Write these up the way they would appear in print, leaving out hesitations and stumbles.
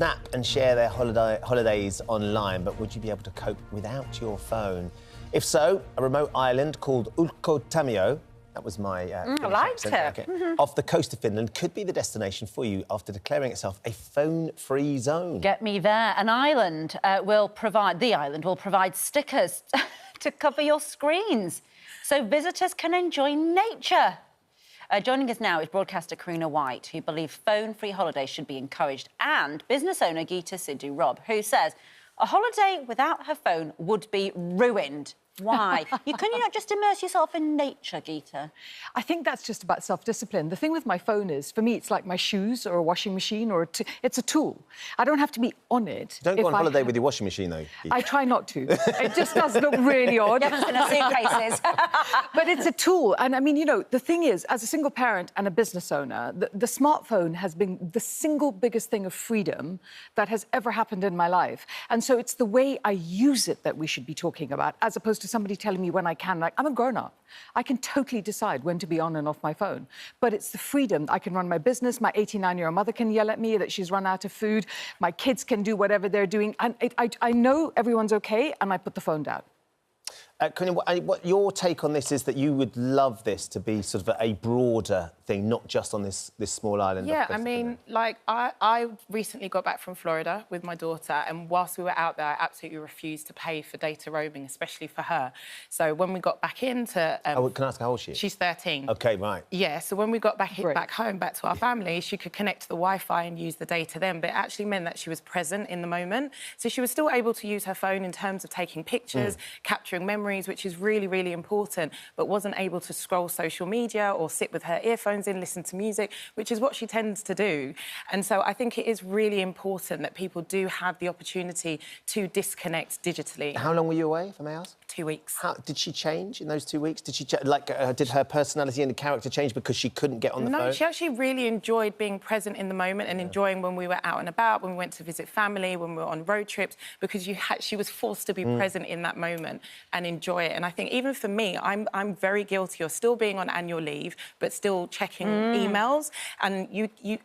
snap and share their holidays online, but would you be able to cope without your phone? If so, a remote island called Ulkotamio, that was my I liked it. Off the coast of Finland could be the destination for you after declaring itself a phone-free zone. Get me there. The island will provide stickers to cover your screens so visitors can enjoy nature. Joining us now is broadcaster Karina White, who believes phone-free holidays should be encouraged, and business owner Geeta Sidhu Rob, who says a holiday without her phone would be ruined. Why? Can you not just immerse yourself in nature, Geeta? I think that's just about self-discipline. The thing with my phone is, for me, it's like my shoes or a washing machine or it's a tool. I don't have to be on it. Don't go on holiday with your washing machine, though. I try not to. It just does look really odd. You haven't seen our suitcases. But it's a tool. And, I mean, you know, the thing is, as a single parent and a business owner, the smartphone has been the single biggest thing of freedom that has ever happened in my life. And so it's the way I use it that we should be talking about, as opposed to somebody telling me when I can. Like, I'm a grown-up. I can totally decide when to be on and off my phone. But it's the freedom. I can run my business. My 89-year-old mother can yell at me that she's run out of food. My kids can do whatever they're doing. And I know everyone's OK, and I put the phone down. Karina, what your take on this is that you would love this to be sort of a broader thing, not just on this small island. Yeah, I mean, like, I recently got back from Florida with my daughter, and whilst we were out there, I absolutely refused to pay for data roaming, especially for her. So when we got back into... can I ask how old she is? She's 13. OK, right. Yeah, so when we got back home, back to our family, she could connect to the Wi-Fi and use the data then, but it actually meant that she was present in the moment. So she was still able to use her phone in terms of taking pictures, capturing memories, which is really, really important, but wasn't able to scroll social media or sit with her earphones in, listen to music, which is what she tends to do. And so I think it is really important that people do have the opportunity to disconnect digitally. How long were you away, if I may ask? 2 weeks. How did she change in those 2 weeks? Did she did her personality and character change because she couldn't get on the phone? No, she actually really enjoyed being present in the moment and enjoying when we were out and about, when we went to visit family, when we were on road trips, because she was forced to be present in that moment and enjoy it. And I think even for me, I'm very guilty of still being on annual leave, but still checking emails. And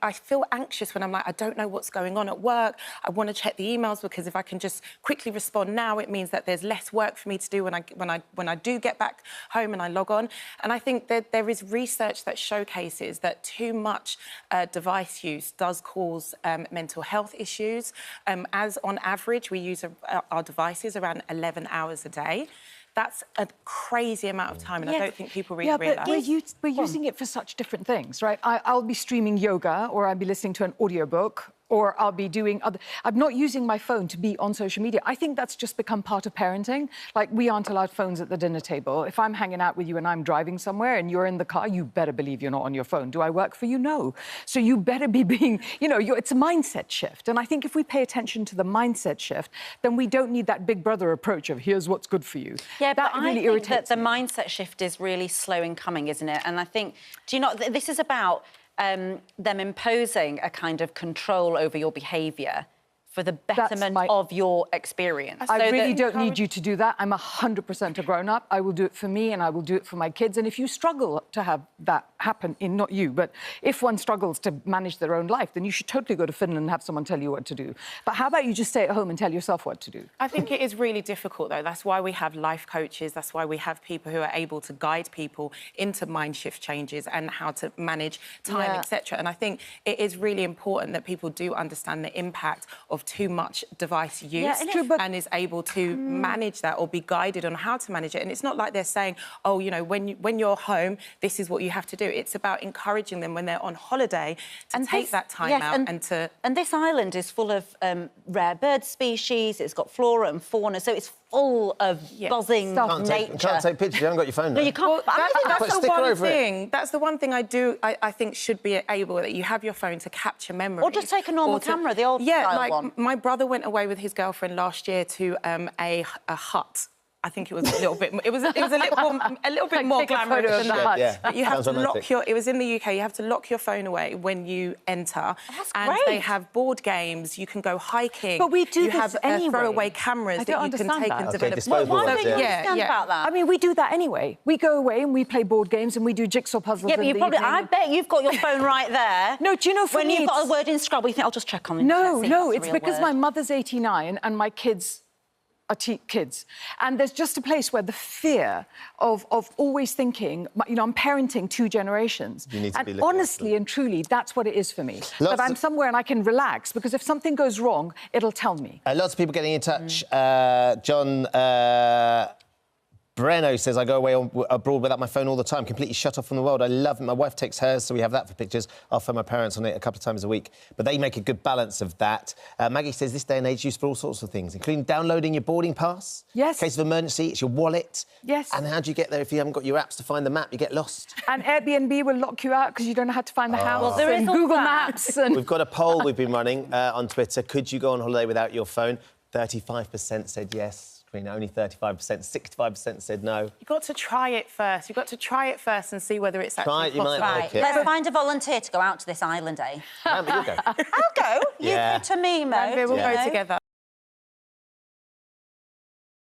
I feel anxious when I'm like, I don't know what's going on at work. I want to check the emails because if I can just quickly respond now, it means that there's less work for me to do when I do get back home and I log on. And I think that there is research that showcases that too much device use does cause mental health issues. As on average, we use our devices around 11 hours a day. That's a crazy amount of time, and I don't think people really realise. Yeah, but we're using it for such different things, right? I'll be streaming yoga, or I'll be listening to an audiobook, or I'll be doing other... I'm not using my phone to be on social media. I think that's just become part of parenting. Like, we aren't allowed phones at the dinner table. If I'm hanging out with you and I'm driving somewhere and you're in the car, you better believe you're not on your phone. Do I work for you? No. So you better be being... You know, it's a mindset shift. And I think if we pay attention to the mindset shift, then we don't need that big brother approach of here's what's good for you. Yeah, that but really I think irritates that the me. mindset shift is really slow in coming, isn't it? And I think, do you know, this is about them imposing a kind of control over your behaviour for the betterment of your experience. I really don't need you to do that. I'm 100% a grown-up. I will do it for me and I will do it for my kids. And if you struggle to have that happen, not you, but if one struggles to manage their own life, then you should totally go to Finland and have someone tell you what to do. But how about you just stay at home and tell yourself what to do? I think it is really difficult, though. That's why we have life coaches. That's why we have people who are able to guide people into mind shift changes and how to manage time, etc. And I think it is really important that people do understand the impact of too much device use and is able to manage that or be guided on how to manage it. And it's not like they're saying, oh, you know, when you're home, this is what you have to do. It's about encouraging them when they're on holiday to take that time out and to... And this island is full of rare bird species, it's got flora and fauna, so it's full of buzzing nature. You can't take pictures, you haven't got your phone now. No, you can't. Well, that's the one thing. That's the one thing I think should be able, that you have your phone to capture memories. Or just take a normal camera, the old style one. My brother went away with his girlfriend last year to a hut. I think it was a little bit. It was a little bit more Take a photo glamorous of than the that. hut. Yeah. But you have Sounds to romantic. lock your. It was in the UK. You have to lock your phone away when you enter. That's and great. they have board games. You can go hiking. But we do You this have anyway. throwaway cameras I that don't you can understand take that. and Okay, develop. disposable Why ones, don't you yeah. understand about that? I mean, we do that anyway. We go away and we play board games and we do jigsaw puzzles. Yeah, but in you the probably. evening. I bet you've got your phone right there. No, do you know, for when me, you've got a it's- word in Scrabble, you think I'll just check on the No, internet, see if no, that's a it's real because word. my mother's 89 and my kids are kids. And there's just a place where the fear of always thinking, you know, I'm parenting 2 generations. You need to and be looking honestly and truly, that's what it is for me. Lots That I'm of- somewhere and I can relax, because if something goes wrong, it'll tell me. Lots of people getting in touch. John Breno says, I go away abroad without my phone all the time, completely shut off from the world. I love it. My wife takes hers, so we have that for pictures. I'll phone my parents on it a couple of times a week. But they make a good balance of that. Maggie says, this day and age used for all sorts of things, including downloading your boarding pass. Yes. In case of emergency, it's your wallet. Yes. And how do you get there if you haven't got your apps to find the map? You get lost. And Airbnb will lock you out because you don't know how to find the house. Well, there is and all Google that. Maps. And We've got a poll we've been running on Twitter. Could you go on holiday without your phone? 35% said yes. Only 35%. 65% said no. You've got to try it first. You've got to try it first and see whether it's actually Try it, you might possible. like it. Let's find a volunteer to go out to this island, eh? Amber, you go. I'll go. Yeah. You could to me, Mo. We'll you go know? together.